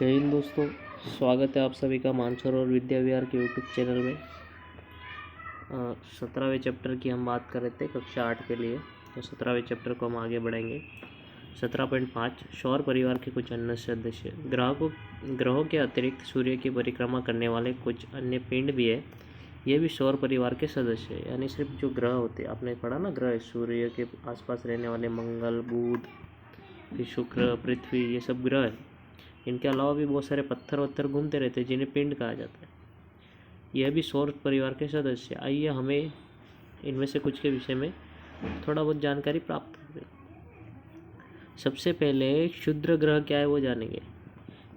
जय हिंद दोस्तों, स्वागत है आप सभी का मानसरोवर विद्या विहार के यूट्यूब चैनल में। 17वें चैप्टर की हम बात कर रहे थे कक्षा 8 के लिए। तो 17वें चैप्टर को हम आगे बढ़ेंगे। 17.5 सौर परिवार के कुछ अन्य सदस्य। ग्रहों के अतिरिक्त सूर्य की परिक्रमा करने वाले कुछ अन्य पिंड भी है। ये भी सौर परिवार के सदस्य है। यानी सिर्फ जो ग्रह होते हैं, आपने पढ़ा ना, ग्रह सूर्य के आसपास रहने वाले मंगल, बुध, फिर शुक्र, पृथ्वी, ये सब ग्रह है। इनके अलावा भी बहुत सारे पत्थर वत्थर घूमते रहते हैं जिन्हें पिंड कहा जाता है। यह भी सौर परिवार के सदस्य। आइए हमें इनमें से कुछ के विषय में थोड़ा बहुत जानकारी प्राप्त करें। सबसे पहले क्षुद्र ग्रह क्या है वो जानेंगे।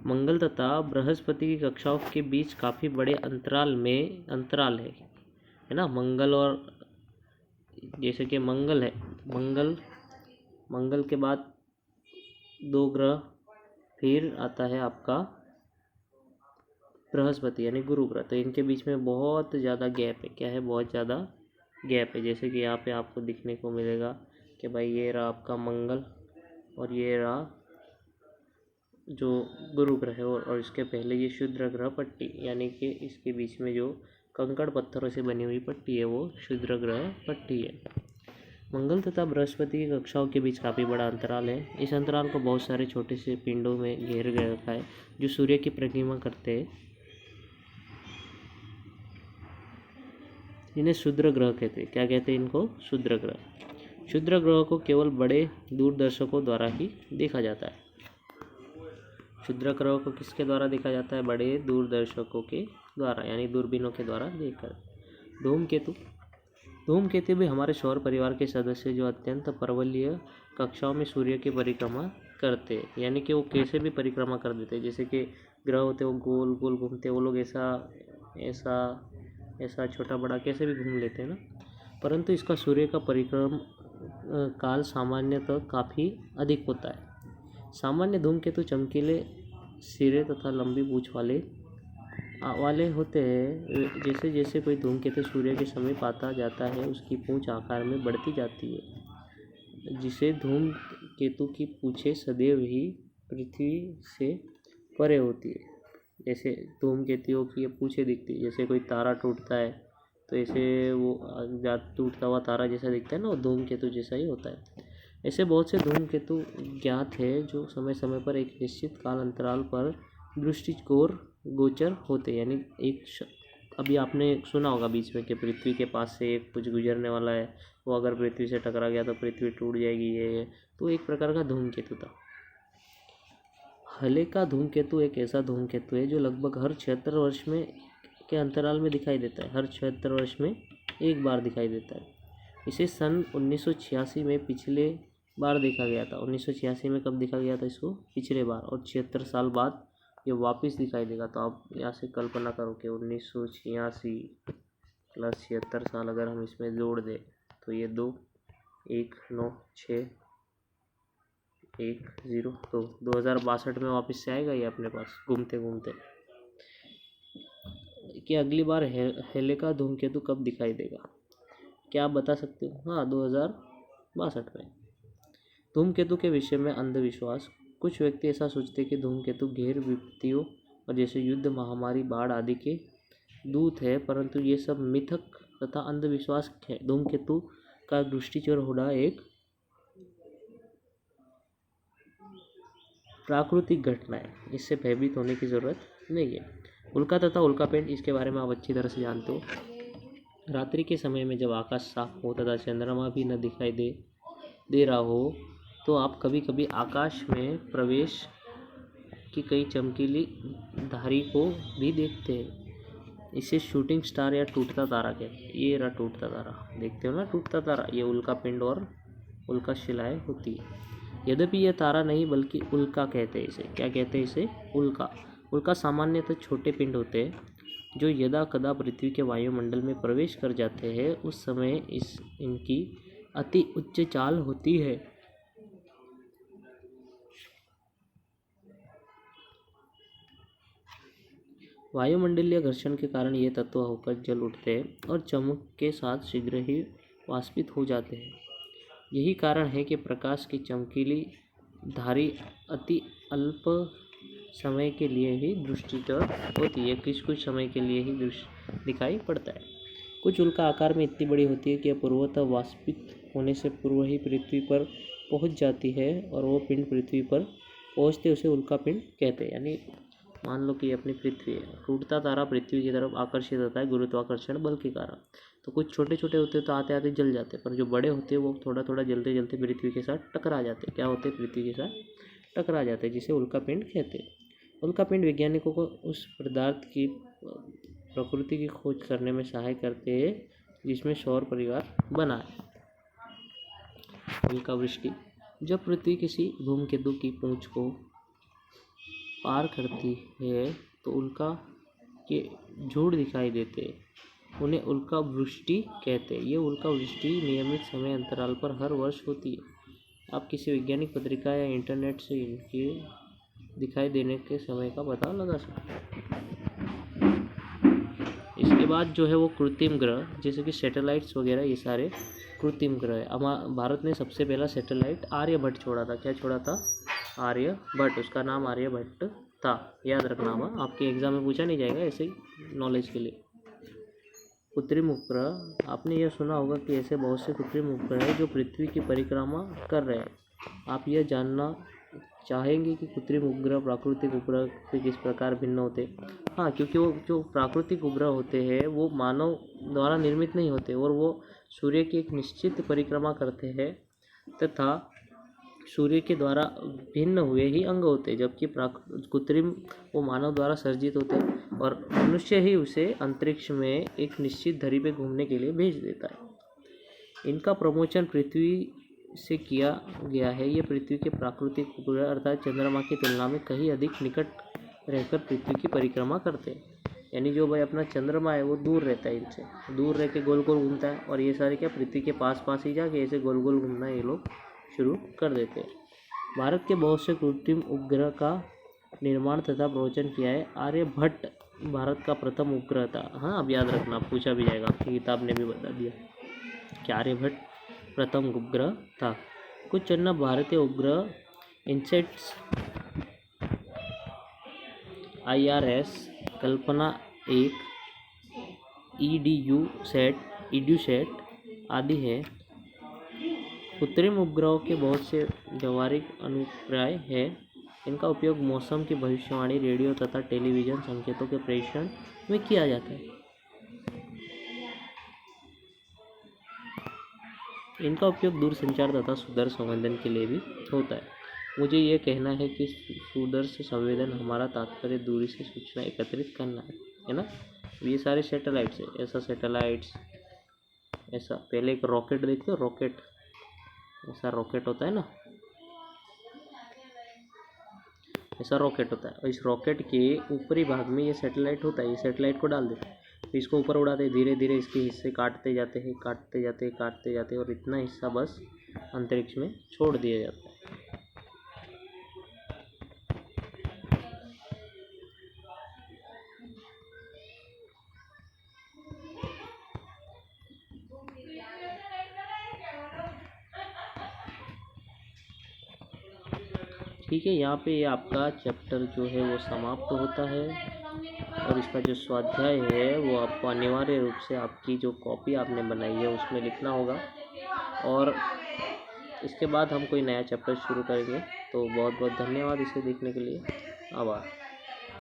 मंगल तथा बृहस्पति की कक्षाओं के बीच काफ़ी बड़े अंतराल है ना। मंगल और जैसे कि मंगल है, मंगल के बाद दो ग्रह, फिर आता है आपका बृहस्पति यानी गुरु ग्रह। तो इनके बीच में बहुत ज़्यादा गैप है। क्या है? बहुत ज़्यादा गैप है। जैसे कि यहाँ पे आपको दिखने को मिलेगा कि भाई ये रहा आपका मंगल और ये रहा जो गुरु ग्रह है, और इसके पहले ये क्षुद्र ग्रह पट्टी, यानी कि इसके बीच में जो कंकड़ पत्थरों से बनी हुई पट्टी है वो क्षुद्र ग्रह पट्टी है। मंगल तथा बृहस्पति की कक्षाओं के बीच काफ़ी बड़ा अंतराल है। इस अंतराल को बहुत सारे छोटे से पिंडों में घेर रखा है जो सूर्य की परिक्रमा करते हैं। इन्हें क्षुद्र ग्रह कहते हैं। क्या कहते हैं इनको? क्षुद्र ग्रह। क्षुद्र ग्रह को केवल बड़े दूरदर्शकों द्वारा ही देखा जाता है। क्षुद्र ग्रह को किसके द्वारा देखा जाता है? बड़े दूरदर्शकों के द्वारा, यानी दूरबीनों के द्वारा देखकर। धूमकेतु भी हमारे सौर परिवार के सदस्य जो अत्यंत पर्वतीय कक्षाओं में सूर्य की परिक्रमा करते हैं। यानी कि वो कैसे भी परिक्रमा कर देते हैं। जैसे कि ग्रह होते हैं वो गोल गोल घूमते हैं, वो लोग ऐसा छोटा बड़ा कैसे भी घूम लेते हैं ना। परंतु इसका सूर्य का परिक्रम काल सामान्यतः काफ़ी अधिक होता है। सामान्य धूमकेतु चमकीले सिरे तथा लंबी पूंछ वाले होते हैं। जैसे जैसे कोई धूमकेतु सूर्य के समीप आता जाता है उसकी पूंछ आकार में बढ़ती जाती है, जिसे धूमकेतु की पूंछें सदैव ही पृथ्वी से परे होती है। जैसे धूमकेतुओं की ये पूंछें दिखती है, जैसे कोई तारा टूटता है तो ऐसे वो टूटता हुआ तारा जैसा दिखता है ना, वो धूमकेतु जैसा ही होता है। ऐसे बहुत से धूमकेतु ज्ञात है जो समय समय पर एक निश्चित काल अंतराल पर गोचर होते हैं। यानी अभी आपने सुना होगा बीच में कि पृथ्वी के पास से एक कुछ गुजरने वाला है, वो अगर पृथ्वी से टकरा गया तो पृथ्वी टूट जाएगी। ये तो एक प्रकार का धूमकेतु था। हले का धूमकेतु एक ऐसा धूमकेतु है जो लगभग हर 76 वर्ष में के अंतराल में दिखाई देता है। हर 76 वर्ष में एक बार दिखाई देता है। इसे सन 1986 में पिछले बार देखा गया था। 1986 में कब देखा गया था इसको? पिछले बार। और 76 साल बाद ये वापस दिखाई देगा। तो आप यहाँ से कल्पना करो कि 1986 प्लस 76 साल अगर हम इसमें जोड़ दें तो ये 2 1 9 6 1 0 तो 2062 में वापस से आएगा ये अपने पास घूमते घूमते। कि अगली बार हेले का धूमकेतु कब दिखाई देगा? क्या आप बता सकते हो? हाँ, 2062 में। धूमकेतु के विषय में अंधविश्वास। कुछ व्यक्ति ऐसा सोचते हैं कि धूमकेतु गैर विपत्तियों और जैसे युद्ध, महामारी, बाढ़ आदि के दूत है, परंतु ये सब मिथक तथा अंधविश्वास है। धूमकेतु का दृष्टिचोर होना एक प्राकृतिक घटना है, इससे भयभीत होने की ज़रूरत नहीं है। उल्का तथा उल्कापिंड, इसके बारे में आप अच्छी तरह से जानते हो। रात्रि के समय में जब आकाश साफ हो तथा चंद्रमा भी न दिखाई दे रहा हो तो आप कभी कभी आकाश में प्रवेश की कई चमकीली धारी को भी देखते हैं। इसे शूटिंग स्टार या टूटता तारा कहते हैं। ये रहा टूटता तारा, देखते हो ना टूटता तारा, ये उल्कापिंड और उल्का शिलाएँ होती है। यद्यपि यह तारा नहीं बल्कि उल्का कहते हैं इसे। क्या कहते हैं इसे? उल्का सामान्यतः छोटे पिंड होते हैं जो यदा कदा पृथ्वी के वायुमंडल में प्रवेश कर जाते हैं। उस समय इनकी अति उच्च चाल होती है। वायुमंडलीय घर्षण के कारण ये तत्व होकर जल उठते हैं और चमक के साथ शीघ्र ही वाष्पित हो जाते हैं। यही कारण है कि प्रकाश की चमकीली धारी अति अल्प समय के लिए ही दृष्टित होती है, कुछ समय के लिए ही दृश्य दिखाई पड़ता है। कुछ उल्का आकार में इतनी बड़ी होती है कि यह पूर्वतः वाष्पित होने से पूर्व ही पृथ्वी पर पहुंच जाती है और वो पिंड पृथ्वी पर पहुंचते उसे उल्का पिंड कहते हैं। यानी मान लो कि अपनी पृथ्वी है, टूटता तारा पृथ्वी की तरफ आकर्षित होता है गुरुत्वाकर्षण बल के कारण। तो कुछ छोटे छोटे होते हैं तो आते आते जल जाते हैं, पर जो बड़े होते हैं वो थोड़ा थोड़ा जलते जलते पृथ्वी के साथ टकरा जाते हैं। क्या होते हैं? पृथ्वी के साथ टकरा जाते हैं, जिसे उल्का पिंड कहते हैं। उल्का पिंड वैज्ञानिकों को उस पदार्थ की प्रकृति की खोज करने में सहायता करते हैं जिसमें सौर परिवार बना है। उल्का वृष्टि। जब पृथ्वी किसी धूमकेतु की पूंछ को पार करती है तो उल्का के झुंड दिखाई देते हैं, उन्हें उल्का वृष्टि कहते हैं। ये उल्का वृष्टि नियमित समय अंतराल पर हर वर्ष होती है। आप किसी वैज्ञानिक पत्रिका या इंटरनेट से इनके दिखाई देने के समय का पता लगा सकते हैं। इसके बाद जो है वो कृत्रिम ग्रह, जैसे कि सैटेलाइट्स वगैरह, ये सारे कृत्रिम ग्रह है। भारत ने सबसे पहला सैटेलाइट आर्यभट्ट छोड़ा था। क्या छोड़ा था? आर्यभट्ट। उसका नाम आर्यभट्ट था, याद रखना। आपके एग्जाम में पूछा नहीं जाएगा, ऐसे ही नॉलेज के लिए। कृत्रिम उपग्रह। आपने यह सुना होगा कि ऐसे बहुत से कृत्रिम उपग्रह हैं जो पृथ्वी की परिक्रमा कर रहे हैं। आप यह जानना चाहेंगे कि कृत्रिम उपग्रह प्राकृतिक उपग्रह से किस प्रकार भिन्न होते हैं? हाँ, क्योंकि वो जो प्राकृतिक उपग्रह होते हैं वो मानव द्वारा निर्मित नहीं होते और वो सूर्य की एक निश्चित परिक्रमा करते हैं तथा सूर्य के द्वारा भिन्न हुए ही अंग होते हैं, जबकि कृत्रिम वो मानव द्वारा सर्जित होते हैं और मनुष्य ही उसे अंतरिक्ष में एक निश्चित धरी पे घूमने के लिए भेज देता है। इनका प्रमोशन पृथ्वी से किया गया है। ये पृथ्वी के प्राकृतिक उपग्रह अर्थात चंद्रमा की तुलना में कहीं अधिक निकट रहकर पृथ्वी की परिक्रमा करते हैं। यानी जो भाई अपना चंद्रमा है वो दूर रहता है, इनसे दूर रह के गोल गोल घूमता है, और ये सारे क्या पृथ्वी के पास पास ही जाके ऐसे गोल गोल घूमना ये लोग शुरू कर देते हैं। भारत के बहुत से कृत्रिम उपग्रह का निर्माण तथा प्रवचन किया है। आर्यभट्ट भारत का प्रथम उपग्रह था। हाँ, अब याद रखना, पूछा भी जाएगा, आपकी किताब ने भी बता दिया कि आर्यभट्ट प्रथम उपग्रह था। कुछ अन्य भारतीय उपग्रह इनसेट्स, IRS, कल्पना 1, EDUSAT आदि हैं। कृत्रिम उपग्रहों के बहुत से व्यवहारिक अनुप्रयोग हैं। इनका उपयोग मौसम की भविष्यवाणी, रेडियो तथा टेलीविज़न संकेतों के प्रेषण में किया जाता है। इनका उपयोग दूरसंचार तथा सुदूर संवेदन के लिए भी होता है। मुझे ये कहना है कि सुदूर संवेदन हमारा तात्पर्य दूरी से सूचना एकत्रित करना है ना। ये सारे सैटेलाइट्स है। ऐसा सैटेलाइट्स, ऐसा पहले एक रॉकेट देखते हो, रॉकेट, ऐसा रॉकेट होता है ना, ऐसा रॉकेट होता है और इस रॉकेट के ऊपरी भाग में ये सैटेलाइट होता है। ये सैटेलाइट को डाल देते हैं, तो इसको ऊपर उड़ाते हैं, धीरे धीरे इसके हिस्से काटते जाते हैं, काटते जाते हैं, काटते जाते हैं और इतना हिस्सा बस अंतरिक्ष में छोड़ दिया जाता है। ठीक है, यहाँ पे ये आपका चैप्टर जो है वो समाप्त होता है और इसका जो स्वाध्याय है वो आपको अनिवार्य रूप से आपकी जो कॉपी आपने बनाई है उसमें लिखना होगा और इसके बाद हम कोई नया चैप्टर शुरू करेंगे। तो बहुत बहुत धन्यवाद इसे देखने के लिए। आभार।